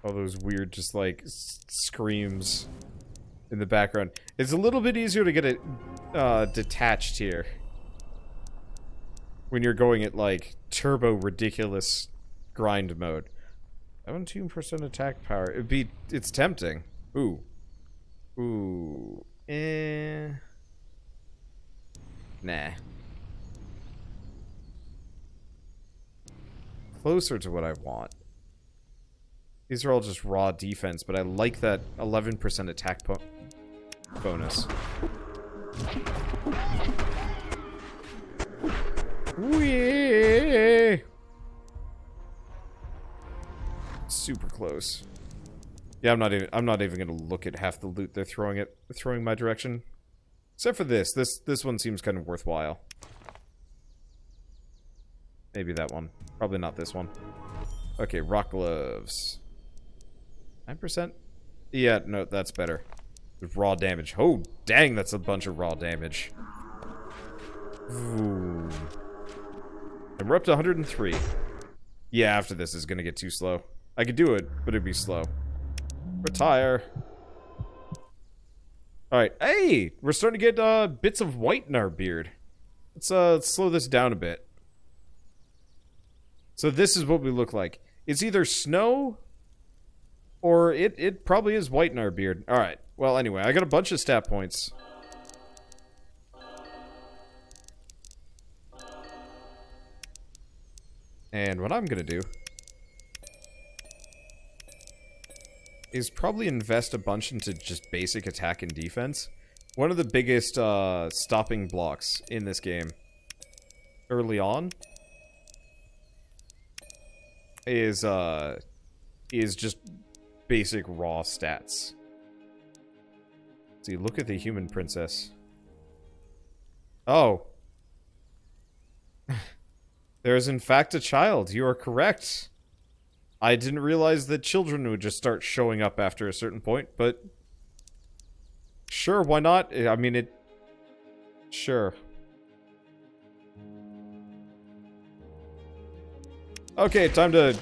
All those weird, just like, screams in the background. It's a little bit easier to get it detached here. When you're going at, like, turbo ridiculous grind mode. 17% attack power. It's tempting. Ooh. Ooh. Nah. Closer to what I want. These are all just raw defense, but I like that 11% attack bonus. Whee! Super close. Yeah, I'm not even gonna look at half the loot they're throwing my direction. Except for this. This one seems kind of worthwhile. Maybe that one. Probably not this one. Okay, rock gloves. 9%? Yeah, no, that's better. With raw damage. Oh, dang, that's a bunch of raw damage. Ooh. And we're up to 103. Yeah, after this is gonna get too slow. I could do it, but it'd be slow. Retire. Alright, hey! We're starting to get bits of white in our beard. Let's slow this down a bit. So this is what we look like. It's either snow, or it probably is white in our beard. Alright, well anyway, I got a bunch of stat points. And what I'm gonna do is probably invest a bunch into just basic attack and defense. One of the biggest stopping blocks in this game early on is just basic raw stats. See, look at the human princess. Oh. There is in fact a child. You are correct. I didn't realize that children would just start showing up after a certain point, but... Sure, why not? I mean, it... Sure. Okay, time to...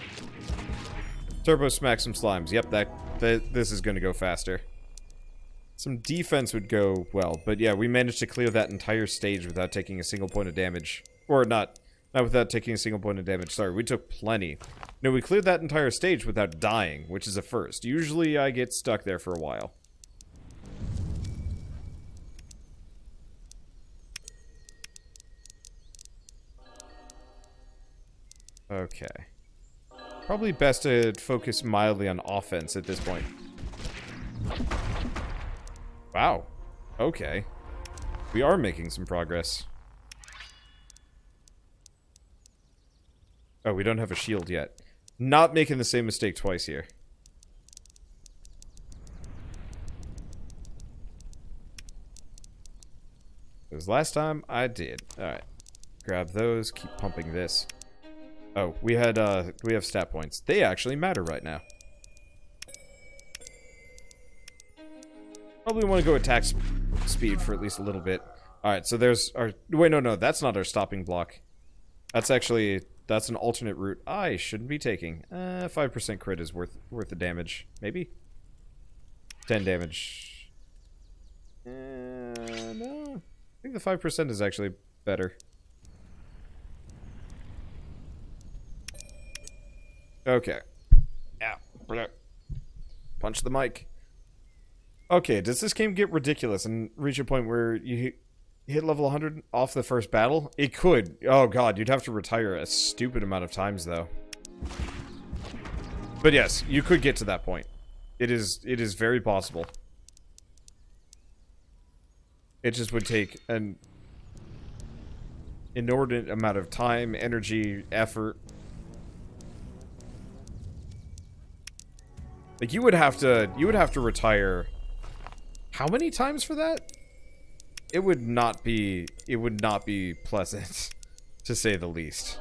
turbo smack some slimes. Yep, this is gonna go faster. Some defense would go well, but yeah, we managed to clear that entire stage without taking a single point of damage. Or not without taking a single point of damage, sorry, we took plenty. No, we cleared that entire stage without dying, which is a first. Usually I get stuck there for a while. Okay. Probably best to focus mildly on offense at this point. Wow. Okay. We are making some progress. Oh, we don't have a shield yet. Not making the same mistake twice here. Because last time I did. Alright. Grab those, keep pumping this. Oh, we have stat points. They actually matter right now. Probably want to go attack speed for at least a little bit. Alright, so there's our... Wait, no, that's not our stopping block. That's actually... That's an alternate route I shouldn't be taking. 5% crit is worth the damage. Maybe? 10 damage. No. I think the 5% is actually better. Okay. Ow. Punch the mic. Okay, does this game get ridiculous and reach a point where you hit level 100 off the first battle? It could. Oh god, you'd have to retire a stupid amount of times, though. But yes, you could get to that point. It is very possible. It just would take an inordinate amount of time, energy, effort. Like, you would have to retire how many times for that? It would not be pleasant, to say the least.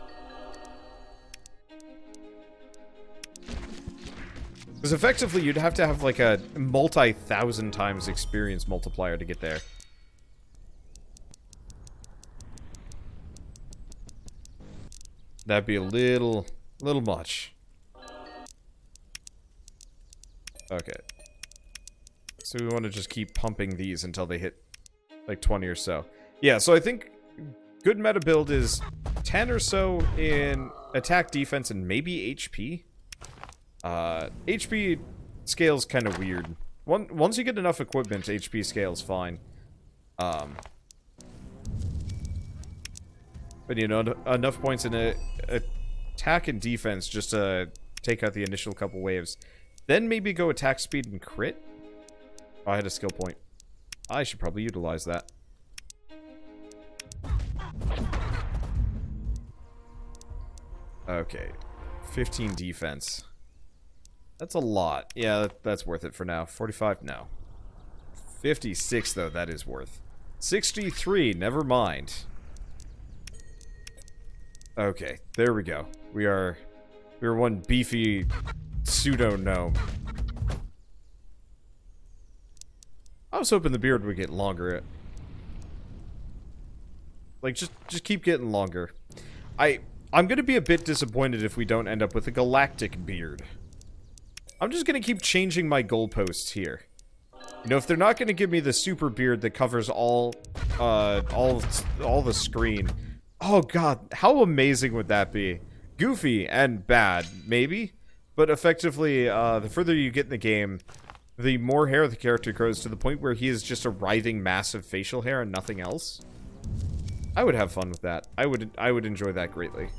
Because effectively, you'd have to have like a multi-thousand times experience multiplier to get there. That'd be a little much. Okay. So we want to just keep pumping these until they hit like 20 or so. Yeah, so I think good meta build is 10 or so in attack, defense, and maybe HP. HP scale's kind of weird. Once you get enough equipment, HP scale's fine. But you know, enough points in attack and defense just to take out the initial couple waves. Then maybe go attack speed and crit. Oh, I had a skill point. I should probably utilize that. Okay. 15 defense. That's a lot. Yeah, that's worth it for now. 45? No. 56, though, that is worth. 63, never mind. Okay, there we go. We're one beefy pseudo-gnome. I was hoping the beard would get longer. Like, just keep getting longer. I'm gonna be a bit disappointed if we don't end up with a galactic beard. I'm just gonna keep changing my goalposts here. You know, if they're not gonna give me the super beard that covers all the screen. Oh god, how amazing would that be? Goofy and bad, maybe? But effectively, the further you get in the game, the more hair the character grows to the point where he is just a writhing mass of facial hair and nothing else. I would have fun with that. I would enjoy that greatly.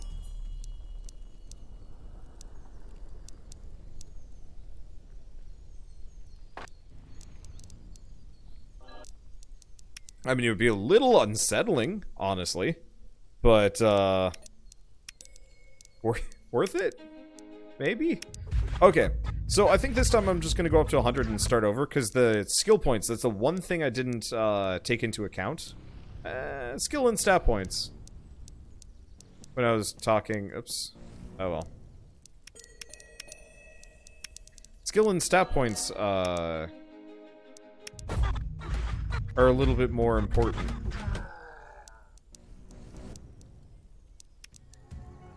I mean, it would be a little unsettling, honestly. But, worth it? Maybe? Okay, so I think this time I'm just going to go up to 100 and start over, because the skill points, that's the one thing I didn't take into account. Skill and stat points. When I was talking, oops. Oh well. Skill and stat points, are a little bit more important.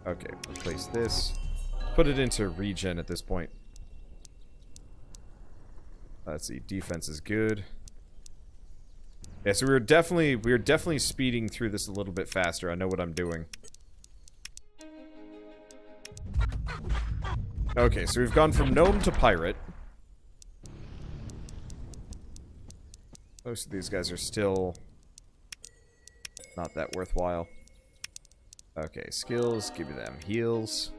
Okay, replace this. Put it into regen at this point. Let's see, defense is good. Yeah, so we were definitely speeding through this a little bit faster. I know what I'm doing. Okay, so we've gone from gnome to pirate. Most of these guys are still not that worthwhile. Okay, skills, give me them. Heals.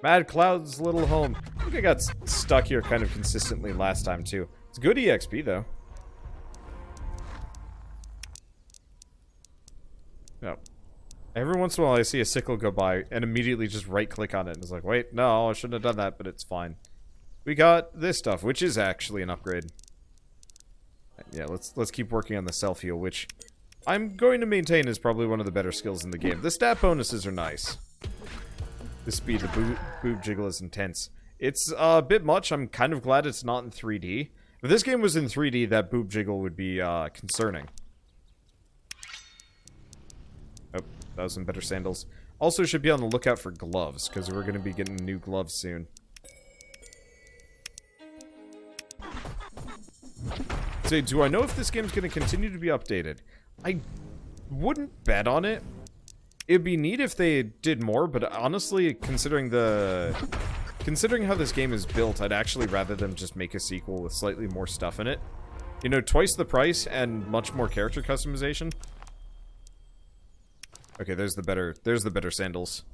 Mad Cloud's little home. I think I got stuck here kind of consistently last time, too. It's good EXP, though. No. Every once in a while I see a sickle go by and immediately just right-click on it. And it's like, wait, no, I shouldn't have done that, but it's fine. We got this stuff, which is actually an upgrade. Yeah, let's keep working on the self-heal, which I'm going to maintain is probably one of the better skills in the game. The stat bonuses are nice. The speed, the boob jiggle is intense. It's a bit much. I'm kind of glad it's not in 3D. If this game was in 3D, that boob jiggle would be concerning. Oh, that was some better sandals. Also should be on the lookout for gloves, because we're going to be getting new gloves soon. So, do I know if this game's going to continue to be updated? I wouldn't bet on it. It'd be neat if they did more, but honestly, considering how this game is built, I'd actually rather them just make a sequel with slightly more stuff in it. You know, twice the price and much more character customization. Okay, there's the better sandals.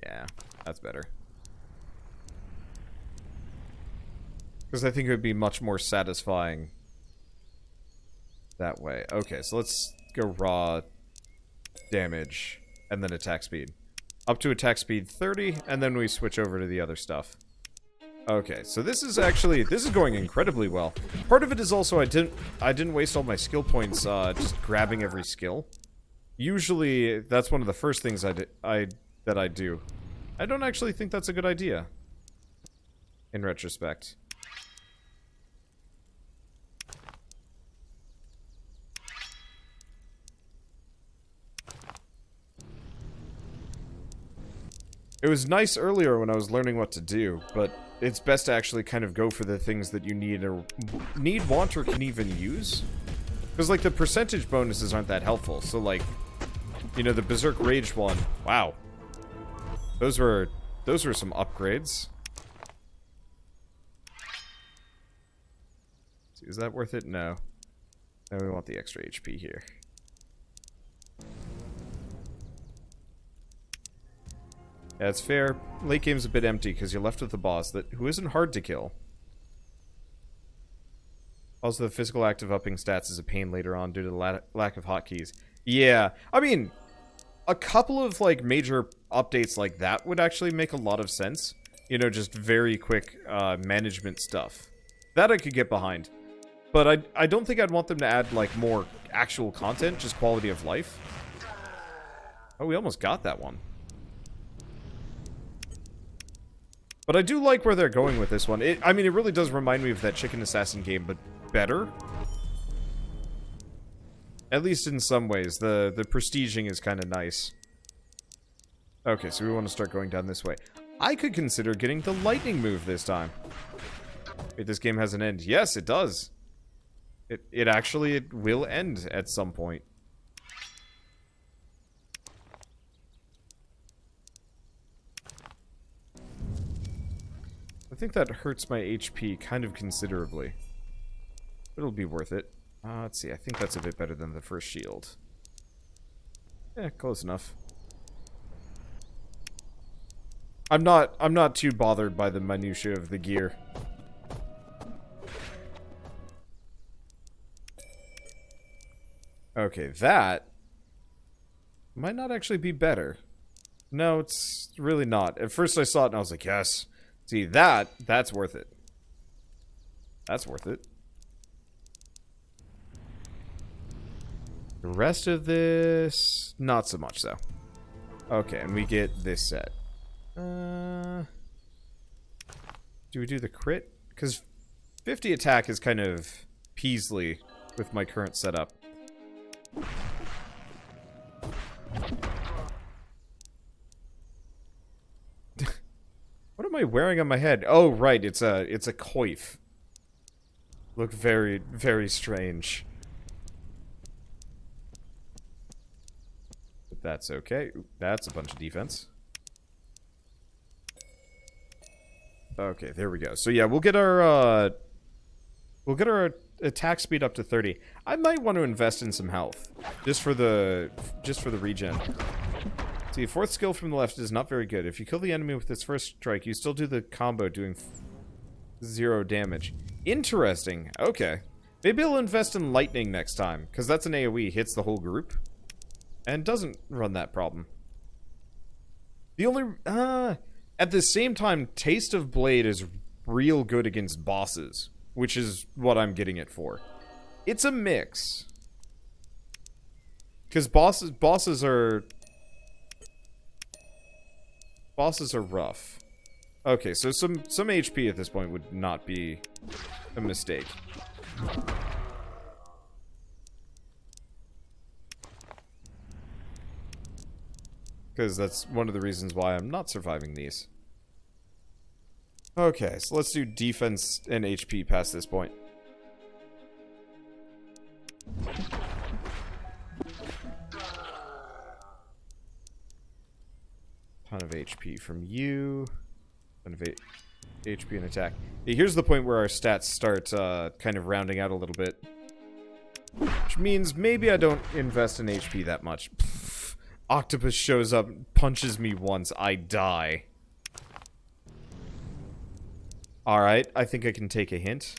Yeah, that's better. Because I think it would be much more satisfying that way. Okay, so let's go raw damage and then attack speed. Up to attack speed 30, and then we switch over to the other stuff. Okay, so this is going incredibly well. Part of it is also I didn't waste all my skill points just grabbing every skill. Usually that's one of the first things that I do. I don't actually think that's a good idea in retrospect. It was nice earlier when I was learning what to do, but it's best to actually kind of go for the things that you need, or want, or can even use. Because, like, the percentage bonuses aren't that helpful. So, like, you know, the Berserk Rage one. Wow. Those were some upgrades. Is that worth it? No. No, we want the extra HP here. Yeah, it's fair. Late game's a bit empty because you're left with the boss who isn't hard to kill. Also, the physical act of upping stats is a pain later on due to the lack of hotkeys. Yeah, I mean, a couple of, like, major updates like that would actually make a lot of sense. You know, just very quick management stuff. That I could get behind. But I don't think I'd want them to add, like, more actual content, just quality of life. Oh, we almost got that one. But I do like where they're going with this one. I mean, it really does remind me of that Chicken Assassin game, but better. At least in some ways. The prestiging is kind of nice. Okay, so we want to start going down this way. I could consider getting the lightning move this time. Wait, this game has an end. Yes, it does. It will end at some point. I think that hurts my HP kind of considerably. But it'll be worth it. Let's see, I think that's a bit better than the first shield. Yeah, close enough. I'm not too bothered by the minutiae of the gear. Okay, that might not actually be better. No, it's really not. At first I saw it and I was like, yes. See, that's worth it. That's worth it. The rest of this, not so much, so. Okay, and we get this set. Do we do the crit? Because 50 attack is kind of Peaslee with my current setup. What am I wearing on my head? Oh, right, it's a coif. Look very, very strange. But that's okay. Ooh, that's a bunch of defense. Okay, there we go. So yeah, we'll get our attack speed up to 30. I might want to invest in some health just for the regen. See, fourth skill from the left is not very good. If you kill the enemy with its first strike, you still do the combo doing 0 damage. Interesting. Okay. Maybe I'll invest in lightning next time, because that's an AoE, hits the whole group, and doesn't run that problem. The only... at the same time, Taste of Blade is real good against bosses, which is what I'm getting it for. It's a mix. Because bosses are rough. Okay, so some HP at this point would not be a mistake. Because that's one of the reasons why I'm not surviving these. Okay, so let's do defense and HP past this point. Ton of HP from you. Ton of HP and attack. Here's the point where our stats start kind of rounding out a little bit. Which means maybe I don't invest in HP that much. Pfft. Octopus shows up, punches me once, I die. Alright, I think I can take a hint.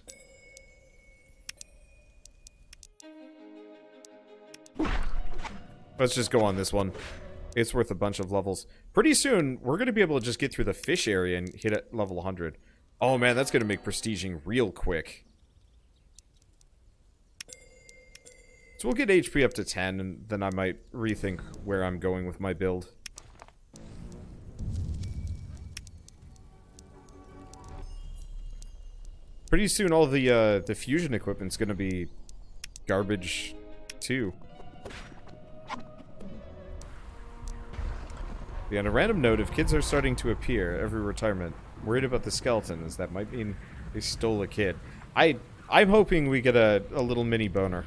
Let's just go on this one. It's worth a bunch of levels. Pretty soon, we're going to be able to just get through the fish area and hit at level 100. Oh man, that's going to make prestiging real quick. So we'll get HP up to 10, and then I might rethink where I'm going with my build. Pretty soon, all the fusion equipment's going to be garbage, too. Yeah, on a random note, if kids are starting to appear every retirement, I'm worried about the skeletons. That might mean they stole a kid. I'm hoping we get a little mini boner.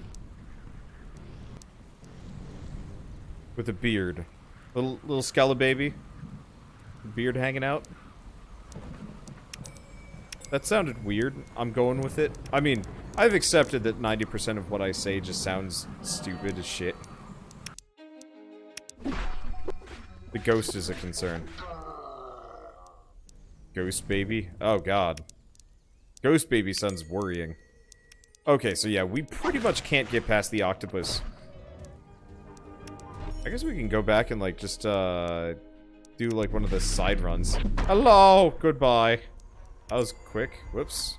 With a beard. Little Skella baby. Beard hanging out. That sounded weird. I'm going with it. I mean, I've accepted that 90% of what I say just sounds stupid as shit. The ghost is a concern. Ghost baby? Oh god. Ghost baby sounds worrying. Okay, so yeah, we pretty much can't get past the octopus. I guess we can go back and, like, just, do, like, one of the side runs. Hello! Goodbye. That was quick. Whoops.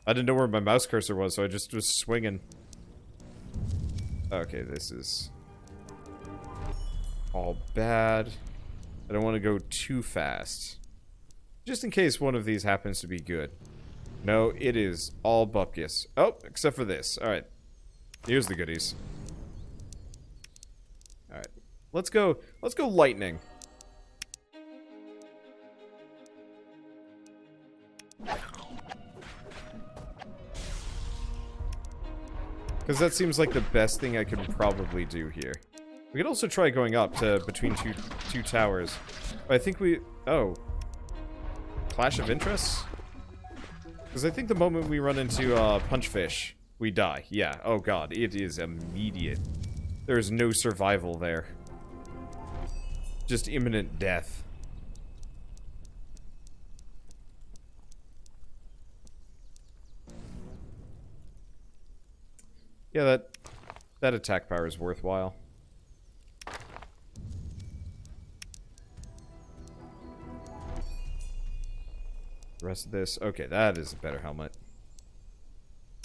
I didn't know where my mouse cursor was, so I just was swinging. Okay, this is all bad. I don't want to go too fast. Just in case one of these happens to be good. No, it is all bupkis. Oh, except for this. Alright. Here's the goodies. Alright. Let's go lightning. Because that seems like the best thing I could probably do here. We could also try going up to between two towers. But I think we... Oh. Clash of interests? Because I think the moment we run into Punchfish, we die. Yeah. Oh god. It is immediate. There is no survival there. Just imminent death. Yeah, that attack power is worthwhile. The rest of this... Okay, that is a better helmet.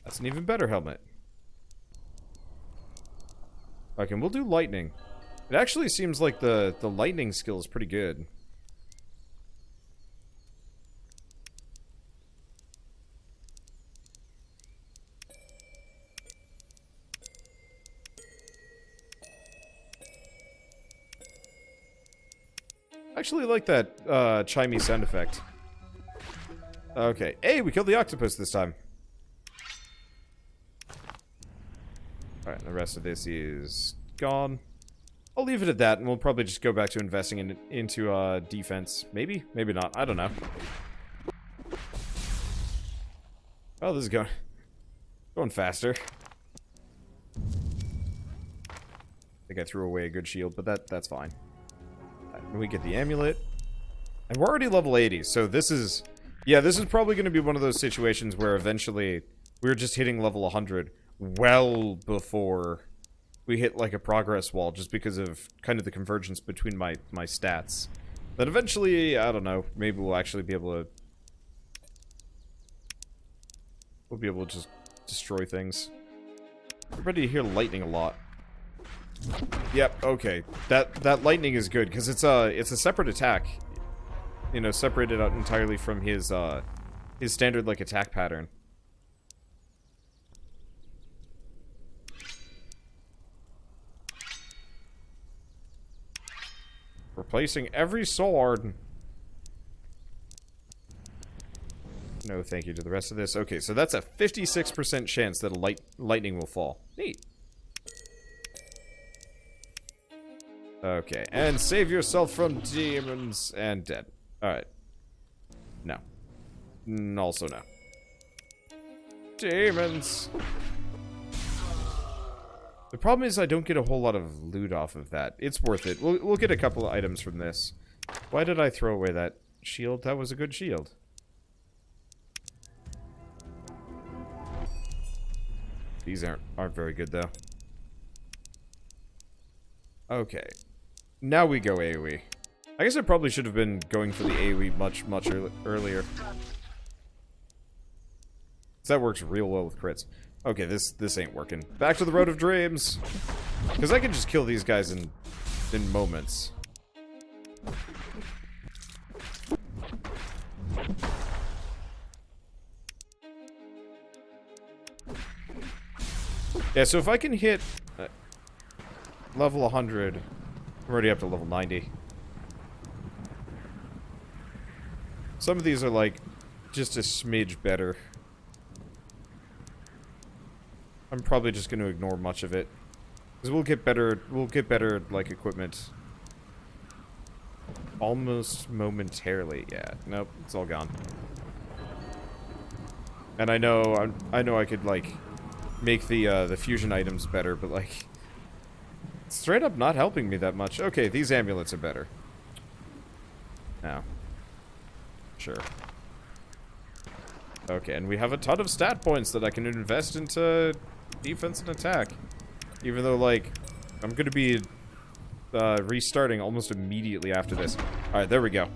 That's an even better helmet. Okay, we'll do lightning. It actually seems like the lightning skill is pretty good. I actually like that chimey sound effect. Okay. Hey, we killed the octopus this time. Alright, the rest of this is gone. I'll leave it at that, and we'll probably just go back to investing into defense. Maybe? Maybe not. I don't know. Oh, this is going faster. I think I threw away a good shield, but that's fine. We get the amulet. And we're already level 80, so this is... Yeah, this is probably going to be one of those situations where eventually we're just hitting level 100 well before we hit, like, a progress wall, just because of kind of the convergence between my stats. Then eventually, I don't know, maybe we'll actually be able to... We'll be able to just destroy things. We're ready to hear lightning a lot. Yep, okay. That lightning is good, because it's a separate attack. You know, separated out entirely from his standard, like, attack pattern. Replacing every sword. No thank you to the rest of this. Okay, so that's a 56% chance that a lightning will fall. Neat. Okay, and save yourself from demons and dead. Alright. No. Also no. Demons! The problem is I don't get a whole lot of loot off of that. It's worth it. We'll get a couple of items from this. Why did I throw away that shield? That was a good shield. These aren't very good, though. Okay. Now we go AoE. I guess I probably should have been going for the AoE much earlier. That works real well with crits. Okay, this ain't working. Back to the Road of Dreams! Because I can just kill these guys in moments. Yeah, so if I can hit level 100 I'm already up to level 90. Some of these are, like, just a smidge better. I'm probably just going to ignore much of it. Because we'll get better, like, equipment. Almost momentarily, yeah. Nope, it's all gone. And I know I could, like, make the fusion items better, but, like, it's straight up not helping me that much. Okay, these amulets are better. Now. Sure. Okay, and we have a ton of stat points that I can invest into defense and attack. Even though, like, I'm gonna be restarting almost immediately after this. Alright, there we go.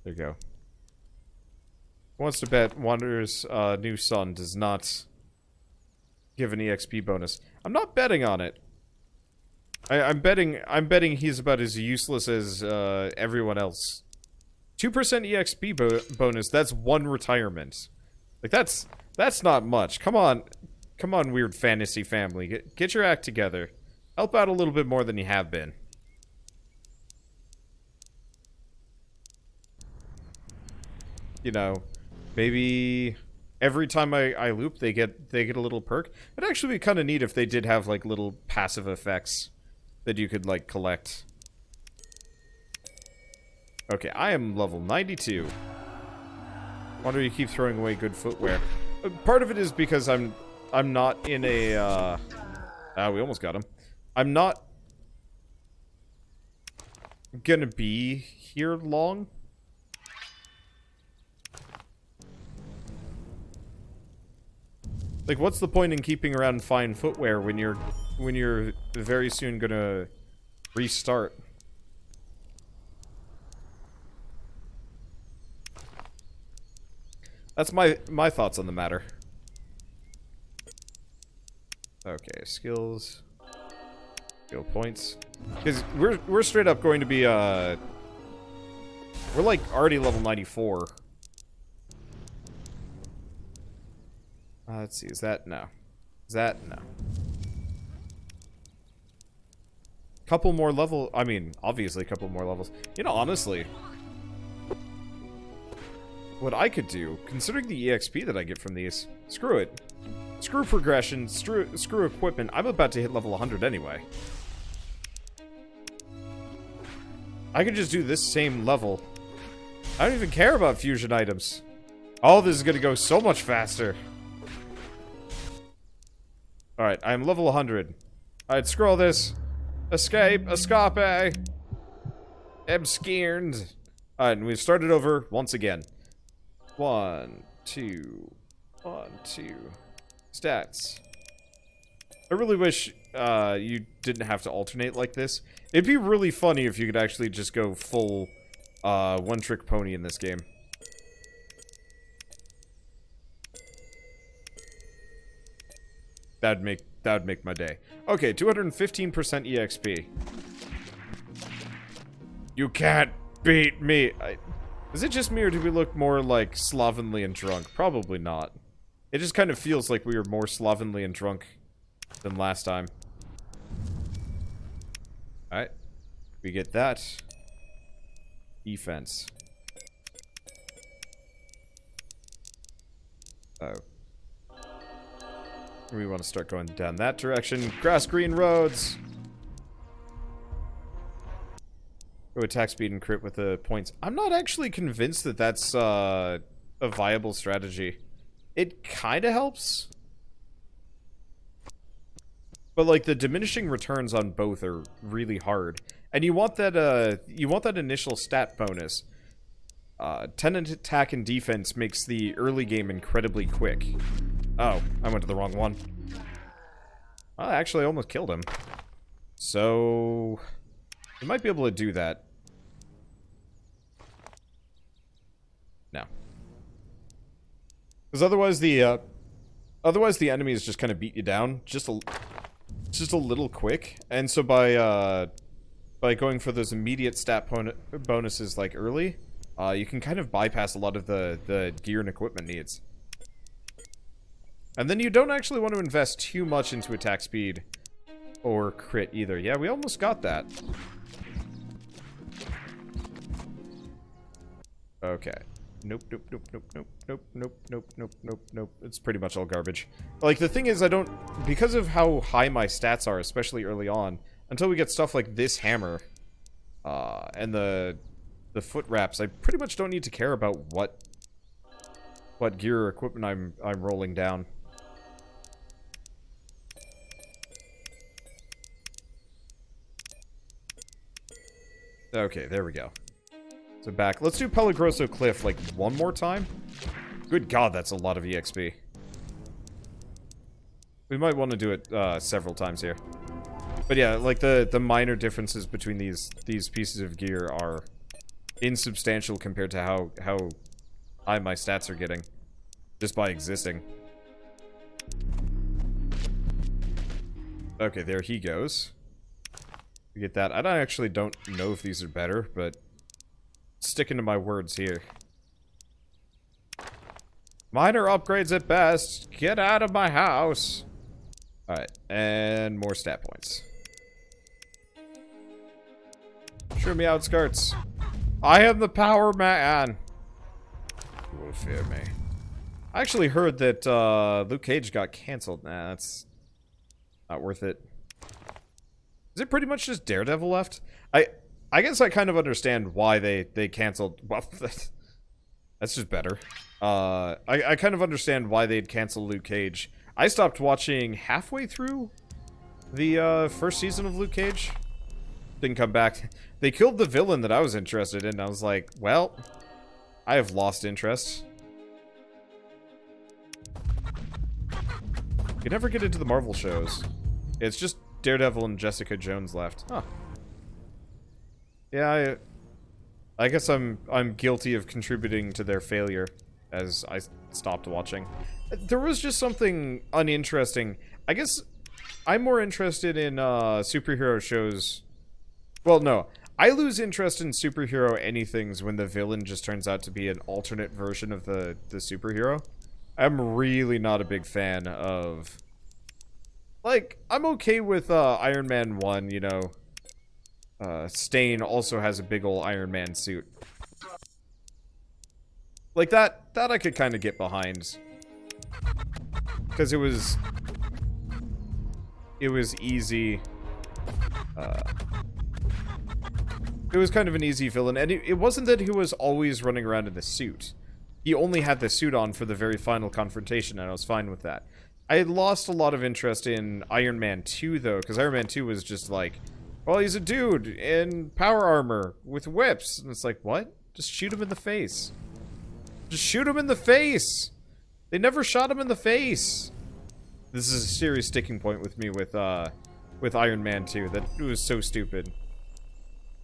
There you go. Who wants to bet Wander's new son does not give an EXP bonus? I'm not betting on it. I'm betting he's about as useless as everyone else. 2% EXP bonus, that's one retirement. Like, that's not much. Come on, weird fantasy family. Get your act together. Help out a little bit more than you have been. You know, maybe every time I loop, they get a little perk. It'd actually be kind of neat if they did have, like, little passive effects that you could, like, collect. Okay, I am level 92. Wonder you keep throwing away good footwear. Part of it is because I'm not in a, we almost got him. I'm not gonna be here long. Like, what's the point in keeping around fine footwear when you're very soon gonna restart? That's my thoughts on the matter. Okay, skills, skill points, because we're straight up going to be we're like already level 94. Let's see, is that no? Is that no? Couple more level. I mean, obviously, a couple more levels. You know, honestly, what I could do, considering the EXP that I get from these, screw it. Screw progression, screw equipment. I'm about to hit level 100 anyway. I could just do this same level. I don't even care about fusion items. All this is gonna go so much faster. Alright, I'm level 100. Alright, screw all this. Escape, escape. I'm scared. Alright, and we've started over once again. 1, 2, 1, 2. Stats. I really wish you didn't have to alternate like this. It'd be really funny if you could actually just go full one-trick pony in this game. That'd make my day. Okay, 215% EXP. You can't beat me. Is it just me, or do we look more, like, slovenly and drunk? Probably not. It just kind of feels like we were more slovenly and drunk than last time. Alright. We get that. Defense. Oh. We want to start going down that direction. Grass green roads! Go attack speed and crit with the points. I'm not actually convinced that that's a viable strategy. It kind of helps. But, like, the diminishing returns on both are really hard. And you want that initial stat bonus. 10 attack and defense makes the early game incredibly quick. Oh, I went to the wrong one. I actually almost killed him. So, we might be able to do that. No. Because otherwise the enemies just kind of beat you down just a little quick. And so by going for those immediate stat bonuses like early, you can kind of bypass a lot of the gear and equipment needs. And then you don't actually want to invest too much into attack speed or crit either. Yeah, we almost got that. Okay. Nope, nope, nope, nope, nope, nope, nope, nope, nope, nope, nope. It's pretty much all garbage. Like, the thing is, I don't... Because of how high my stats are, especially early on, until we get stuff like this hammer, and the foot wraps, I pretty much don't need to care about what gear or equipment I'm rolling down. Okay, there we go. So back. Let's do Pelagroso Cliff, like, one more time. Good God, that's a lot of EXP. We might want to do it several times here. But yeah, like, the minor differences between these pieces of gear are insubstantial compared to how high my stats are getting. Just by existing. Okay, there he goes. We get that. I actually don't know if these are better, but... Sticking to my words here. Minor upgrades at best. Get out of my house. Alright, and more stat points. Show me outskirts. I am the power man. You will fear me. I actually heard that Luke Cage got canceled. Nah, that's not worth it. Is it pretty much just Daredevil left? I guess I kind of understand why they canceled. Well, that's just better. I kind of understand why they'd cancel Luke Cage. I stopped watching halfway through the first season of Luke Cage. Didn't come back. They killed the villain that I was interested in. I was like, well, I have lost interest. You never get into the Marvel shows. It's just Daredevil and Jessica Jones left. Huh. Yeah, I guess I'm guilty of contributing to their failure as I stopped watching. There was just something uninteresting. I guess I'm more interested in superhero shows. Well, no. I lose interest in superhero anythings when the villain just turns out to be an alternate version of the superhero. I'm really not a big fan of... Like, I'm okay with Iron Man 1, you know. Stain also has a big ol' Iron Man suit. Like, that I could kind of get behind. Because it was easy. It was kind of an easy villain, and it wasn't that he was always running around in the suit. He only had the suit on for the very final confrontation, and I was fine with that. I had lost a lot of interest in Iron Man 2, though, because Iron Man 2 was just like... Well, he's a dude in power armor with whips. And it's like, what? Just shoot him in the face. Just shoot him in the face! They never shot him in the face! This is a serious sticking point with me with Iron Man 2. That it was so stupid.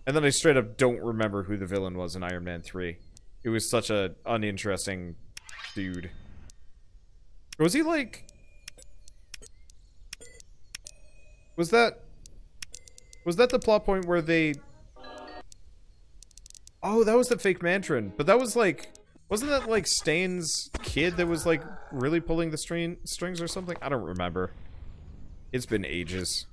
And then I straight up don't remember who the villain was in Iron Man 3. It was such a uninteresting dude. Was he like... Was that the plot point where they... Oh, that was the fake Mantron. But that was like... Wasn't that like Stain's kid that was like really pulling the strings or something? I don't remember. It's been ages.